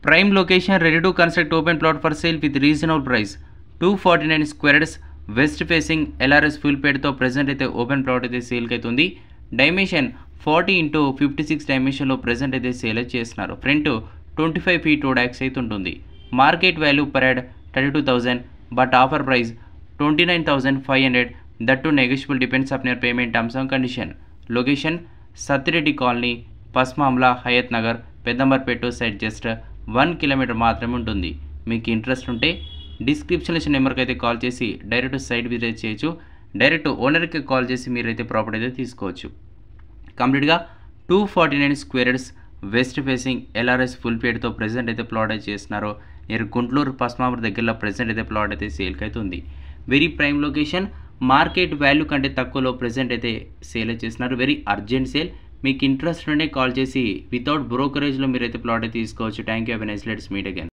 Prime location, ready to construct open plot for sale with reasonable price. 249 square yards, west facing LRS full paid తో present అయితే open plot అయితే sale కి అవుతుంది. Dimension 40x56 dimension లో present అయితే sale చేస్తున్నారు. Front 25 feet road యాక్స్ అయితే ఉంటుంది. Market value per yard 32,000 but offer price 29,500. That too negotiable depends on your payment terms and condition. Location Sattireddy colony, Pasmamla, Hayat Nagar, Peddamberpet side just 1 kilometer మాత్రమే ఉంటుంది. మీకు ఇంట్రెస్ట్ ఉంటే డిస్క్రిప్షన్లో ఇచ్చిన నెంబర్కి అయితే కాల్ చేసి డైరెక్ట్ సైట్ విజిట్ చేయొచ్చు. డైరెక్ట్ ఓనర్కి కాల్ చేసి మీరైతే ప్రాపర్టీ అయితే తీసుకోవచ్చు. కంప్లీట్గా 249 square yards, west facing LRS full పేడ్తో ప్రెజెంట్ అయితే ప్లాట్ అయితే చేస్తున్నారు. మీరు గుంటూరు పస్మాపూర్ దగ్గరలో ప్రెజెంట్ అయితే ప్లాట్ అయితే సేల్కి అయితే ఉంది. Very prime location, market value కంటే తక్కువలో ప్రెజెంట్ అయితే సేల్ చేస్తున్నారు. Very urgent sale. మీకు ఇంట్రెస్ట్ ఉంటే కాల్ చేసి వితౌట్ బ్రోకరేజ్లో మీరైతే ప్లాట్ అయితే తీసుకోవచ్చు. Thank you. Have a nice. Let's meet again.